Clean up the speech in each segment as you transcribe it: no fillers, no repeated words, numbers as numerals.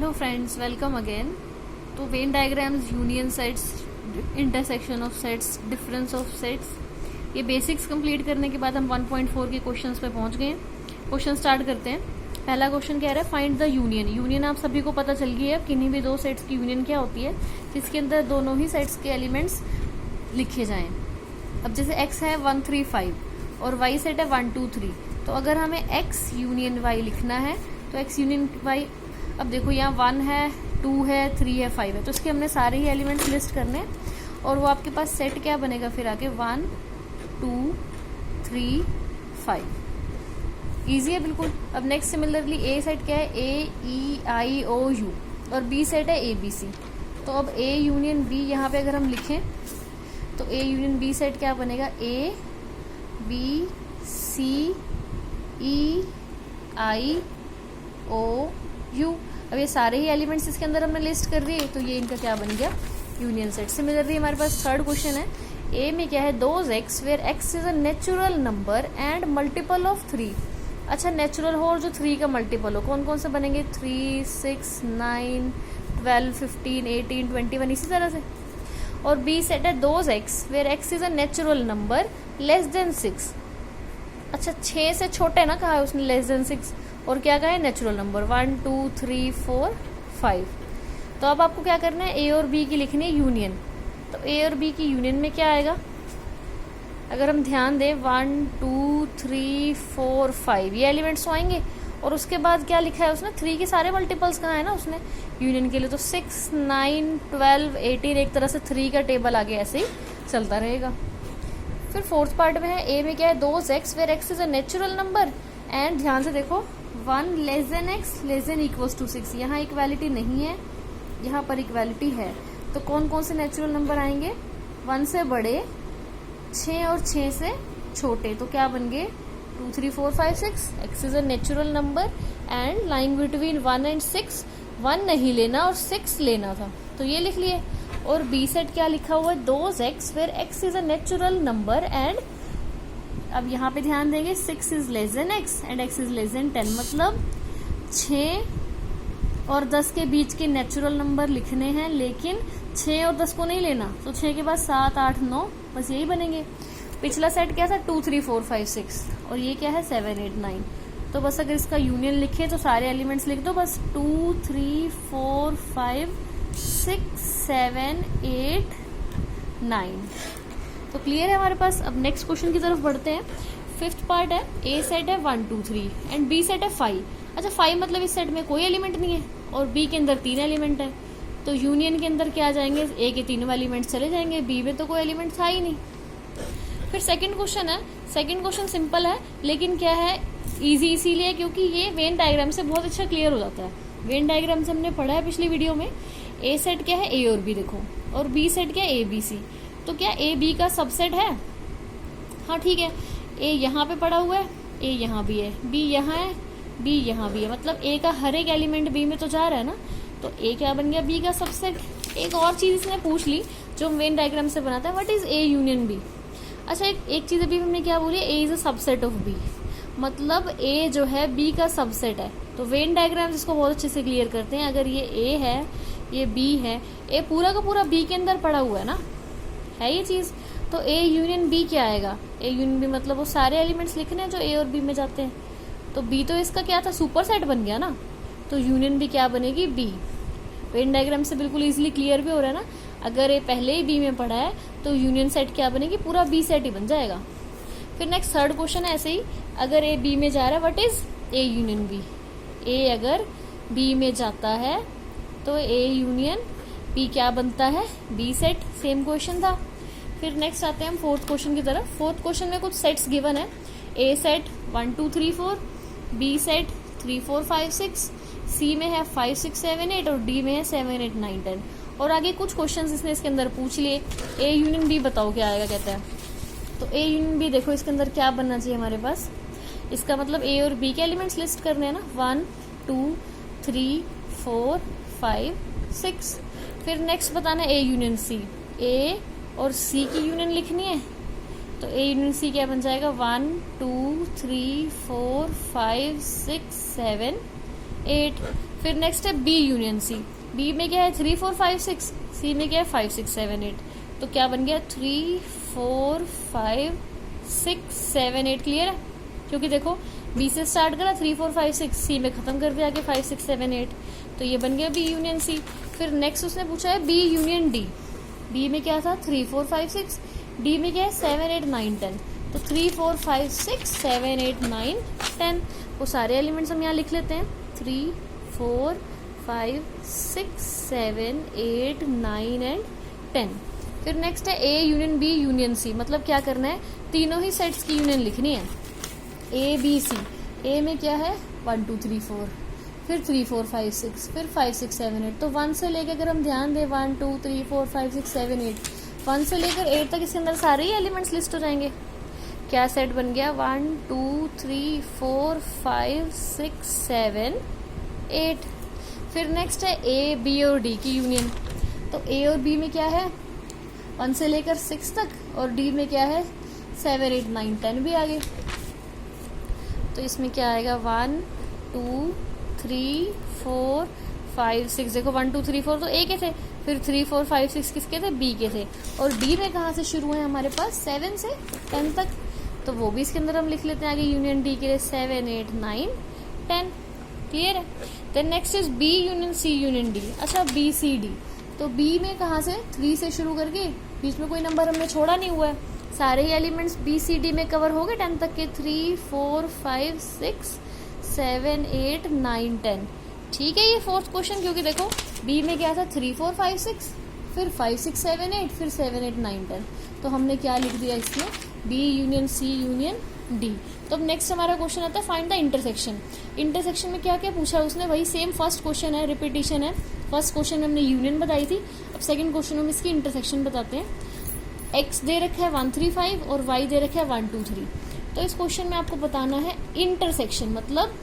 Hello friends, welcome again. तो Venn diagrams, union sets, intersection of sets, difference of sets, ये basics complete करने के बाद हम 1.4 के क्वेश्चंस पे पहुंच गए हैं। क्वेश्चन स्टार्ट करते हैं। पहला क्वेश्चन कह रहा है फाइंड द यूनियन। यूनियन आप सभी को पता चल गई है, किन्हीं भी दो सेट्स की यूनियन क्या होती है, जिसके अंदर दोनों ही सेट्स के एलिमेंट्स लिखे जाएं। अब जैसे x है 1 3 5 और y सेट है 1 2 3, तो अगर हमें x यूनियन y लिखना है तो x यूनियन y, अब देखो यहाँ 1 है, 2 है, 3 है, 5 है, तो इसके हमने सारे ही एलिमेंट्स लिस्ट करने हैं और वो आपके पास सेट क्या बनेगा फिर आगे 1 2 3 5। ईजी है बिल्कुल। अब नेक्स्ट सिमिलरली ए सेट क्या है, ए ई आई ओ यू, और बी सेट है ए बी सी। तो अब ए यूनियन बी यहाँ पे अगर हम लिखें तो ए यूनियन बी सेट क्या बनेगा, A B C E I O you. अब ये सारे ही एलिमेंट्स इसके अंदर हमने लिस्ट कर दिए, तो ये इनका क्या बन गया, यूनियन सेट। सिमिलरली हमारे पास थर्ड क्वेश्चन है, ए में क्या है, those x where x is a natural number and multiple of 3। अच्छा, नेचुरल हो और जो 3 का मल्टीपल हो, कौन कौन से बनेंगे, 3 6 9 12 15 18 21, इसी तरह से। और बी सेट है those x where x is a natural number less than 6। अच्छा, 6 से छोटे ना कहा है उसने, लेस देन 6, और क्या कहा है, नेचुरल नंबर 1 2 3 4 5। तो अब आपको क्या करना है, ए और बी की लिखनी है यूनियन। तो ए और बी की यूनियन में क्या आएगा, अगर हम ध्यान दें 1 2 3 4 5 ये एलिमेंट्स तो आएंगे, और उसके बाद क्या लिखा है उसने, 3 के सारे मल्टीपल्स कहाँ है ना उसने यूनियन के लिए, तो 6 9 12 18, एक तरह से 3 का टेबल आगे ऐसे ही चलता रहेगा। फिर फोर्थ पार्ट में है, ए में क्या है, those x where x is a natural number and, ध्यान से देखो, 1 less than x less than equals to 6। यहाँ इक्वालिटी नहीं है, यहाँ पर इक्वालिटी है। तो कौन कौन से नेचुरल नंबर आएंगे, 1 से बड़े, 6 और 6 से छोटे, तो क्या बन गए 2 3 4 5 6। X is a natural number and lying between 1 and 6, 1 नहीं लेना और 6 लेना था, तो ये लिख लिए। और बी सेट क्या लिखा हुआ है, those x where x is a natural number and, अब यहाँ पे ध्यान देंगे 6 is less than x and x is less than 10, मतलब 6 और 10 के बीच के नेचुरल नंबर लिखने हैं, लेकिन 6 और 10 को नहीं लेना, तो 6 के बाद 7 8 9 बस यही बनेंगे। पिछला सेट क्या था, 2 3 4 5 6, और ये क्या है 7 8 9। तो बस अगर इसका यूनियन लिखे तो सारे एलिमेंट्स लिख दो, बस 2 3 4 5 6 7 8 9। तो क्लियर है हमारे पास। अब नेक्स्ट क्वेश्चन की तरफ बढ़ते हैं। फिफ्थ पार्ट है, ए सेट है 1 2 3 एंड बी सेट है 5। अच्छा, 5 मतलब इस सेट में कोई एलिमेंट नहीं है और बी के अंदर 3 एलिमेंट है, तो यूनियन के अंदर क्या आ जाएंगे, ए के 3 एलिमेंट चले जाएंगे, बी में तो कोई एलिमेंट था ही नहीं। फिर सेकंड क्वेश्चन है, सेकंड क्वेश्चन सिंपल है, लेकिन क्या है, इजी इसीलिए क्योंकि ये वेन डायग्राम से बहुत अच्छा क्लियर हो जाता है। वेन डायग्राम से हमने पढ़ा है पिछली वीडियो में, ए सेट क्या है, ए और बी देखो, और बी सेट क्या है, ए बी सी। तो क्या ए बी का सबसेट है, हाँ ठीक है, ए यहाँ पे पड़ा हुआ है, ए यहाँ भी है, बी यहाँ है, बी यहाँ भी है, मतलब ए का हर एक एलिमेंट बी में तो जा रहा है ना, तो ए क्या बन गया, बी का सबसेट। एक और चीज इसने पूछ ली जो हम वेन डायग्राम से बनाते हैं, what is A union B. अच्छा, एक चीज अभी हमने क्या बोली, A is a subset of B, मतलब ए जो है बी का सबसेट है। तो वेन डायग्राम इसको बहुत अच्छे से क्लियर करते हैं, अगर ये ए है, ये बी है, ए पूरा का पूरा बी के अंदर पड़ा हुआ है ना, है ये चीज, तो ए यूनियन बी क्या आएगा, ए यूनियन बी मतलब वो सारे एलिमेंट्स लिखने हैं जो ए और बी में जाते हैं, तो बी तो इसका क्या था, सुपर सेट बन गया ना, तो यूनियन बी क्या बनेगी, बी। वेन डायग्राम से बिल्कुल इजीली क्लियर भी हो रहा है ना, अगर ए पहले ही बी में पढ़ा है तो यूनियन सेट क्या बनेगी, पूरा बी सेट ही बन जाएगा। फिर नेक्स्ट थर्ड क्वेश्चन है ऐसे ही, अगर ए बी में जा रहा है, what is A union B. A अगर बी में जाता है तो ए यूनियन बी क्या बनता है, बी सेट। सेम क्वेश्चन था। फिर नेक्स्ट आते हैं हम फोर्थ क्वेश्चन की तरफ। फोर्थ क्वेश्चन में कुछ सेट्स गिवन है, ए सेट 1 2 3 4, बी सेट 3 4 5 6, सी में है 5 6 7 8 और डी में है 7 8 9 10। और आगे कुछ क्वेश्चंस इसने इसके अंदर पूछ लिए, ए यूनियन बी बताओ क्या आएगा, कहता है। तो ए यूनियन बी देखो इसके अंदर क्या बनना चाहिए हमारे पास, इसका मतलब ए और बी के एलिमेंट्स लिस्ट करने हैं ना, 1 2 3 4 5 6। फिर नेक्स्ट बताना है ए यूनियन सी, ए और सी की यूनियन लिखनी है, तो ए यूनियन सी क्या बन जाएगा, 1 2 3 4 5 6 7 8। फिर नेक्स्ट है बी यूनियन सी। बी में क्या है 3 4 5 6, सी में क्या है 5 6 7 8। तो क्या बन गया 3 4 5 6 7 8। क्लियर है, क्योंकि देखो बी से स्टार्ट करा 3 4 5 6, सी में खत्म कर दिया आगे 5 6 7 8। तो ये बन गया बी यूनियन सी। फिर नेक्स्ट उसने पूछा है बी यूनियन डी। बी में क्या था 3 4 5 6, डी में क्या है 7 8 9 10। तो 3 4 5 6 7 8 9 10। वो सारे एलिमेंट्स हम यहाँ लिख लेते हैं 3 4 5 6 7 8 9 एंड 10। फिर नेक्स्ट है A union B union C. मतलब क्या करना है, तीनों ही सेट्स की यूनियन लिखनी है, ए बी सी। ए में क्या है 1 2 3 4, फिर 3 4 5 6, फिर 5 6 7 8। तो 1 से लेकर अगर हम ध्यान दें 1 2 3 4 5 6 7 8, 1 से लेकर 8 तक इसके अंदर सारे ही एलिमेंट्स लिस्ट हो जाएंगे। क्या सेट बन गया 1 2 3 4 5 6 7 8। फिर नेक्स्ट है ए बी और डी की यूनियन। तो ए और बी में क्या है 1 से लेकर 6 तक, और डी में क्या है 7 8 9 10 भी आ गए। तो इसमें क्या आएगा 1 2 3 4 5 6। देखो 1 2 3 4 तो ए के थे, फिर 3 4 5 6 किसके थे बी के थे। और डी में कहाँ से शुरू है हमारे पास 7 से 10 तक, तो वो भी इसके अंदर हम लिख लेते हैं आगे यूनियन डी के लिए 7 8 9 10। क्लियर है। Then next is B union C union D. अच्छा बी सी डी, तो बी में कहाँ से 3 से शुरू करके, बीच में कोई नंबर हमने छोड़ा नहीं हुआ है, सारे ही एलिमेंट्स बी सी डी में कवर हो गए 10 तक के 3 4 5 6 7 8 9 10। ठीक है, ये फोर्थ क्वेश्चन, क्योंकि देखो बी में क्या था 3 4 5 6, फिर 5 6 7 8, फिर 7 8 9 10। तो हमने क्या लिख दिया इसमें B union C union D. तो अब नेक्स्ट हमारा क्वेश्चन आता है फाइंड द इंटरसेक्शन। इंटरसेक्शन में क्या क्या पूछा उसने, वही सेम फर्स्ट क्वेश्चन है, रिपीटिशन है। फर्स्ट क्वेश्चन में हमने यूनियन बताई थी, अब सेकंड क्वेश्चन में इसकी इंटरसेक्शन बताते हैं। एक्स दे रखा है 1 3 5 और वाई दे रखा है 1 2 3। तो इस क्वेश्चन में आपको बताना है इंटरसेक्शन। मतलब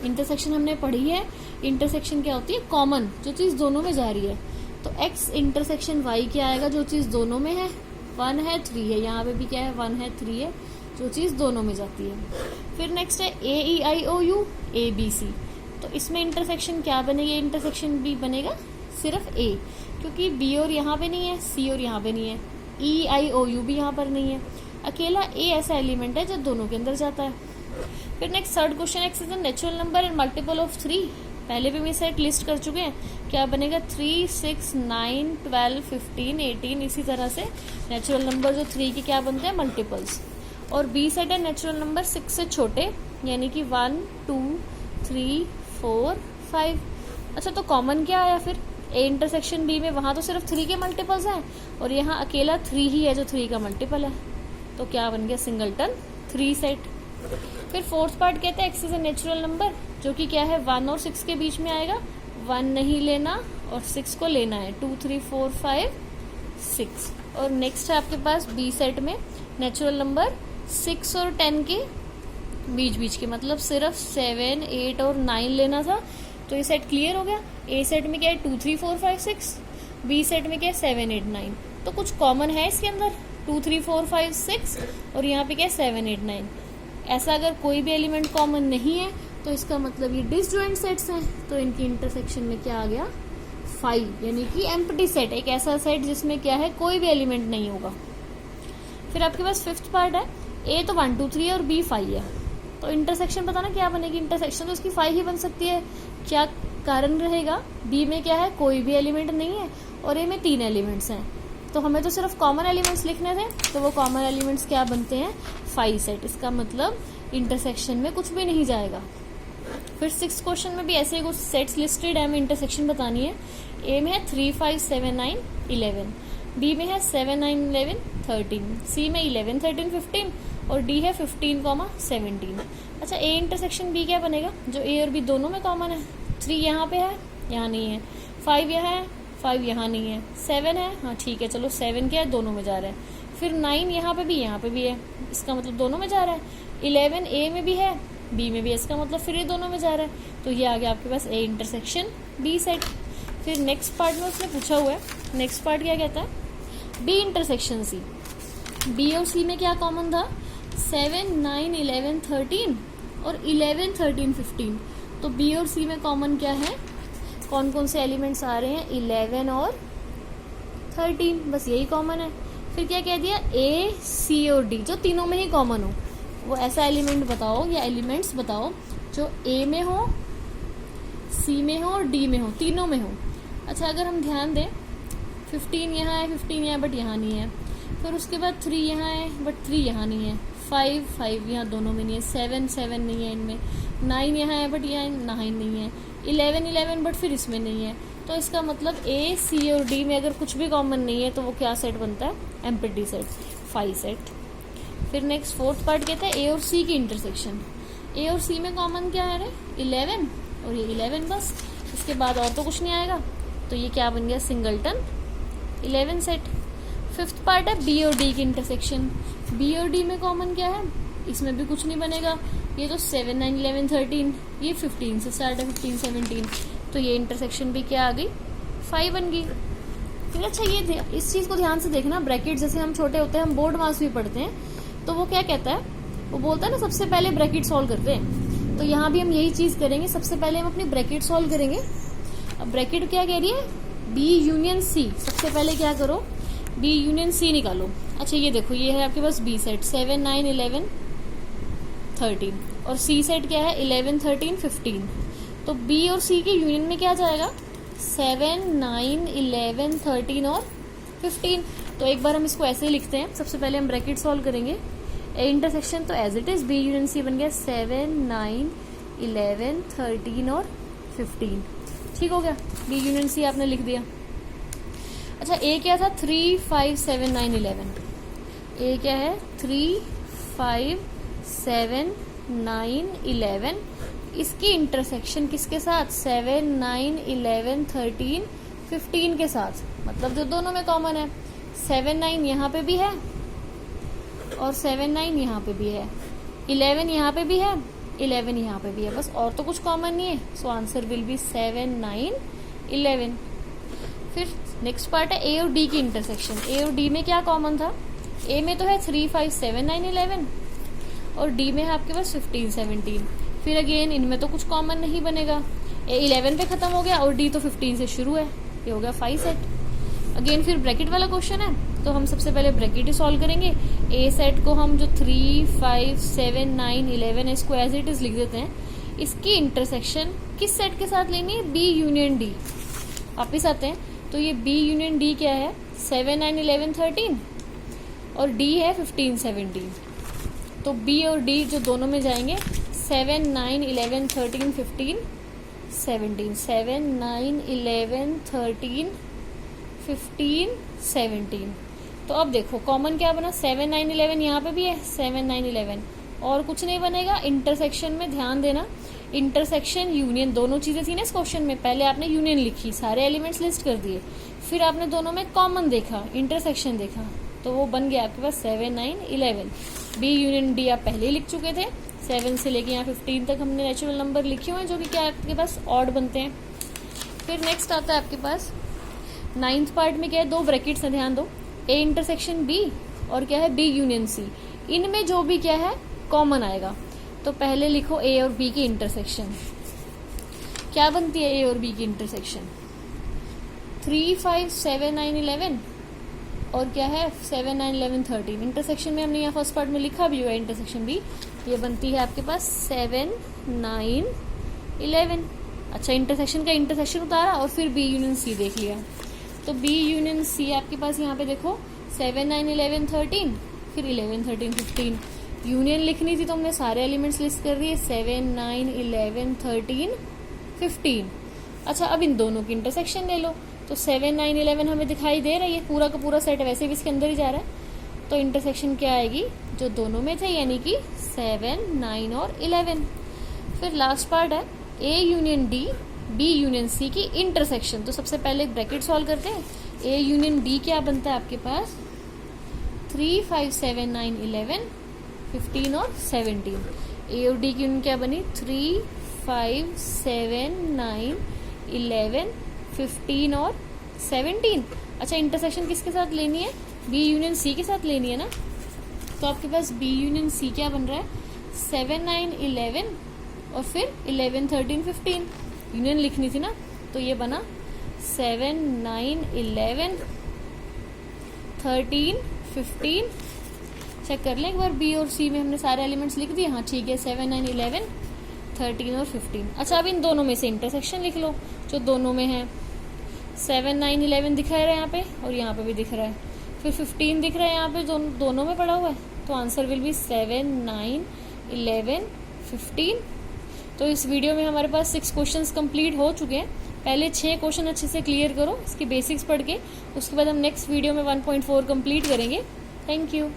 इंटरसेक्शन हमने पढ़ी है, इंटरसेक्शन क्या होती है कॉमन, जो चीज दोनों में जा रही है। तो एक्स इंटरसेक्शन वाई क्या आएगा, जो चीज दोनों में है 1 है 3 है, यहाँ पे भी क्या है 1 है 3 है, जो चीज दोनों में जाती है। फिर नेक्स्ट है ए ई आई ओ यू ए बी सी। तो इसमें इंटरसेक्शन क्या बनेगी, इंटरसेक्शन भी बनेगा सिर्फ ए, क्योंकि बी और यहाँ पे नहीं है, सी और यहाँ पे नहीं है, ई आई ओ यू भी यहाँ पर नहीं है, अकेला ए ऐसा एलिमेंट है जो दोनों के अंदर जाता है। फिर next third question, x is a natural number and multiple of 3। पहले भी मैं सेट लिस्ट कर चुके हैं, क्या बनेगा 3 6 9 12 15 18। इसी तरह से नेचुरल नंबर जो 3 के क्या बनते हैं मल्टीपल्स। और बी सेट है नेचुरल नंबर 6 से छोटे, यानी कि 1 2 3 4 5। अच्छा, तो कॉमन क्या आया फिर ए इंटरसेक्शन बी में, वहां तो सिर्फ 3 के मल्टीपल्स हैं और यहाँ अकेला 3 ही है जो 3 का मल्टीपल है। तो क्या बन गया सिंगलटन 3 सेट। फिर फोर्थ पार्ट कहते हैं x is a natural number, जो कि क्या है 1 और 6 के बीच में आएगा। 1 नहीं लेना और 6 को लेना है, 2 3 4 5 6। और नेक्स्ट है आपके पास बी सेट में नेचुरल नंबर 6 और 10 के बीच के, मतलब सिर्फ 7 8 और 9 लेना था। तो ये सेट क्लियर हो गया। ए सेट में क्या है 2 3 4 5 6, बी सेट में क्या है 7 8 9। तो कुछ कॉमन है इसके अंदर 2 3 4 5 6 और यहाँ पे क्या है 7 8 9। ऐसा अगर कोई भी एलिमेंट कॉमन नहीं है तो इसका मतलब ये डिसजॉइंट सेट्स हैं। तो इनकी इंटरसेक्शन में क्या आ गया 5, यानी कि एम्प्टी सेट, एक ऐसा सेट जिसमें क्या है कोई भी एलिमेंट नहीं होगा। फिर आपके पास फिफ्थ पार्ट है, ए तो 1 2 3 और बी 5 है। तो इंटरसेक्शन बताना क्या बनेगी, इंटरसेक्शन तो इसकी 5 ही बन सकती है। क्या कारण रहेगा, बी में क्या है कोई भी एलिमेंट नहीं है और ए में 3 एलिमेंट्स हैं। तो हमें तो सिर्फ कॉमन एलिमेंट्स लिखने थे, तो वो कॉमन एलिमेंट्स क्या बनते हैं 5 सेट। इसका मतलब इंटरसेक्शन में कुछ भी नहीं जाएगा। फिर 6 क्वेश्चन में भी ऐसे कुछ सेट्स लिस्टेड है, हमें इंटरसेक्शन बतानी है। ए में है 3 5 7 9 11, बी में है 7 9 11 13, सी में 11 13 15 और डी है 15 17। अच्छा, ए इंटरसेक्शन बी क्या बनेगा, जो ए और बी दोनों में कॉमन है। 3 यहाँ पे है, यहाँ नहीं है, 5 यहाँ है, 5 यहाँ नहीं है, 7 है, हाँ ठीक है चलो 7 क्या है दोनों में जा रहा है। फिर 9 यहाँ पे भी है, इसका मतलब दोनों में जा रहा है। 11 ए में भी है, बी में भी है, इसका मतलब फिर ये दोनों में जा रहा है। तो ये आ गया आपके पास ए इंटरसेक्शन बी सेट। फिर नेक्स्ट पार्ट में उसने पूछा हुआ है, नेक्स्ट पार्ट क्या कहता है बी इंटरसेक्शन सी। बी और सी में क्या कॉमन था 7 9 11 13 और 11 13 15। तो बी और सी में कॉमन क्या है, कौन कौन से एलिमेंट्स आ रहे हैं, 11 और 13, बस यही कॉमन है। फिर क्या कह दिया, ए सी और डी, जो तीनों में ही कॉमन हो, वो ऐसा एलिमेंट बताओ या एलिमेंट्स बताओ जो ए में हो, सी में हो और डी में हो, तीनों में हो। अच्छा, अगर हम ध्यान दें 15 यहाँ है, 15 यहाँ बट यहाँ नहीं है, फिर उसके बाद 3 यहाँ है बट 3 यहाँ नहीं है, 5 यहाँ दोनों में नहीं है, 7 नहीं है इनमें, 9 यहाँ है बट यहाँ 9 नहीं है, 11 बट फिर इसमें नहीं है। तो इसका मतलब ए सी और डी में अगर कुछ भी कॉमन नहीं है तो वो क्या सेट बनता है, एम्प्टी सेट, 5 सेट। फिर नेक्स्ट फोर्थ पार्ट कहता है ए और सी की इंटरसेक्शन। ए और सी में कॉमन क्या है, 11 और ये 11 बस, इसके बाद और तो कुछ नहीं आएगा, तो ये क्या बन गया, सिंगलटन 11 सेट। फिफ्थ पार्ट है बी और डी की इंटरसेक्शन। बी और डी में कॉमन क्या है, इसमें भी कुछ नहीं बनेगा, ये तो 7 9 11 13, ये 15 से स्टार्ट है, 15 17, तो ये इंटरसेक्शन भी क्या आ गई, 5 बन गई। फिर अच्छा ये इस चीज को ध्यान से देखना, ब्रैकेट जैसे हम छोटे होते हैं, हम बोर्ड मास भी पढ़ते हैं, तो वो क्या कहता है, वो बोलता है ना सबसे पहले ब्रैकेट सॉल्व करते हैं, तो यहाँ भी हम यही चीज करेंगे, सबसे पहले हम अपनी ब्रैकेट सॉल्व करेंगे। अब ब्रैकेट क्या कह रही है, बी यूनियन सी, सबसे पहले क्या करो, बी यूनियन सी निकालो। अच्छा ये देखो, ये है आपके पास बी सेट 7 9 11 13 और सी सेट क्या है 11 13 15, तो बी और सी के यूनियन में क्या जाएगा, 7 9 11 13 और 15। तो एक बार हम इसको ऐसे ही लिखते हैं, सबसे पहले हम ब्रैकेट सॉल्व करेंगे, ए इंटरसेक्शन तो as it is B union C बन गया 7 9 11 13 और 15, ठीक हो गया, बी यूनियन सी आपने लिख दिया। अच्छा ए क्या था, 3 5 7 9 11, ए क्या है 3 5 7 9 11, इसकी इंटरसेक्शन किसके साथ, 7 9 11 13 15 के साथ, मतलब जो दोनों में कॉमन है, 7 9 यहाँ पे भी है और 7 9 यहाँ पे भी है, 11 यहाँ पे भी है, 11 यहाँ पे भी है, बस और तो कुछ कॉमन नहीं है, सो आंसर विल बी 7 9 11। फिर नेक्स्ट पार्ट है ए और डी की इंटरसेक्शन। ए और डी में क्या कॉमन था, ए में तो है 3 5 7 9 11 और डी में है आपके पास 15 17, फिर अगेन इनमें तो कुछ कॉमन नहीं बनेगा, ए 11 पे खत्म हो गया और डी तो 15 से शुरू है, ये हो गया 5 सेट। अगेन फिर ब्रैकेट वाला क्वेश्चन है, तो हम सबसे पहले ब्रैकेट ही सॉल्व करेंगे। ए सेट को हम जो 3 5 7 9 11 है इसको एज इट इज लिख देते हैं, इसकी इंटरसेक्शन किस सेट के साथ लेनी है, बी यूनियन डी। वापिस आते हैं, तो ये बी यूनियन डी क्या है, 7 9 11 13 और डी है 15 17, तो बी और डी जो दोनों में जाएंगे 7 9 11 13 15 17, 7 9 11 13 15 17। तो अब देखो कॉमन क्या बना, 7 9 11 यहाँ पे भी है, 7 9 11 और कुछ नहीं बनेगा। इंटरसेक्शन में ध्यान देना, इंटरसेक्शन यूनियन दोनों चीजें थी ना इस क्वेश्चन में, पहले आपने यूनियन लिखी, सारे एलिमेंट्स लिस्ट कर दिए, फिर आपने दोनों में कॉमन देखा, इंटरसेक्शन देखा, तो वो बन गया आपके पास 7 9 11। बी यूनियन डी आप पहले ही लिख चुके थे, 7 से लेके यहाँ 15 तक हमने नेचुरल नंबर लिखे हुए हैं जो कि क्या आपके पास ऑड बनते हैं। फिर नेक्स्ट आता है आपके पास 9th पार्ट में क्या है, दो ब्रैकेट्स हैं, ध्यान दो, ए इंटरसेक्शन बी और क्या है बी यूनियन सी, इनमें जो भी क्या है कॉमन आएगा। तो पहले लिखो ए और बी की इंटरसेक्शन, क्या बनती है ए और बी की इंटरसेक्शन, 3 5 7 9 11 और क्या है 7 9 11 13। इंटरसेक्शन में हमने यहाँ फर्स्ट पार्ट में लिखा भी हुआ है इंटरसेक्शन बी, ये बनती है आपके पास 7 9 11। अच्छा इंटरसेक्शन का इंटरसेक्शन उतारा और फिर बी यूनियन सी देख लिया, तो बी यूनियन सी आपके पास यहाँ पे देखो 7 9 11 13 फिर 11 13 15, यूनियन लिखनी थी तो हमने सारे एलिमेंट्स लिस्ट कर दिए, 7 9 11 13 15। अच्छा अब इन दोनों की इंटरसेक्शन ले लो, तो 7 9 11 हमें दिखाई दे रही है, पूरा का पूरा सेट वैसे भी इसके अंदर ही जा रहा है, तो इंटरसेक्शन क्या आएगी जो दोनों में थे, यानी कि 7 9 और 11। फिर लास्ट पार्ट है A union D B union C की इंटरसेक्शन। तो सबसे पहले ब्रैकेट सॉल्व करते हैं, ए यूनियन डी क्या बनता है आपके पास 3 5 7 9 11 15 और 17। ए और डी की यूनियन क्या बनी 3 5 7 9 11 15 और 17। अच्छा इंटरसेक्शन किसके साथ लेनी है, बी यूनियन सी के साथ लेनी है ना, तो आपके पास बी यूनियन सी क्या बन रहा है 7 9 11 और फिर 11, 13, 15 यूनियन लिखनी थी ना, तो ये बना 7, 9, 11, 13, 15। चेक कर लें एक बार, बी और सी में हमने सारे एलिमेंट्स लिख दिए। हाँ ठीक है, 7, 9, 11, 13 और 15। अच्छा अब इन दोनों में से इंटरसेक्शन लिख लो जो दोनों में है। 7, 9, 11 दिखा है यहाँ पे और यहाँ पे भी दिख रहा है, फिर 15 दिख रहा है यहाँ पे, दोनों में पड़ा हुआ है, तो आंसर विल बी 7, 9, 11, 15। तो इस वीडियो में हमारे पास 6 क्वेश्चंस कंप्लीट हो चुके हैं। पहले 6 क्वेश्चन अच्छे से क्लियर करो, इसकी बेसिक्स पढ़ के, उसके बाद हम नेक्स्ट वीडियो में 1.4 कंप्लीट करेंगे। Thank you.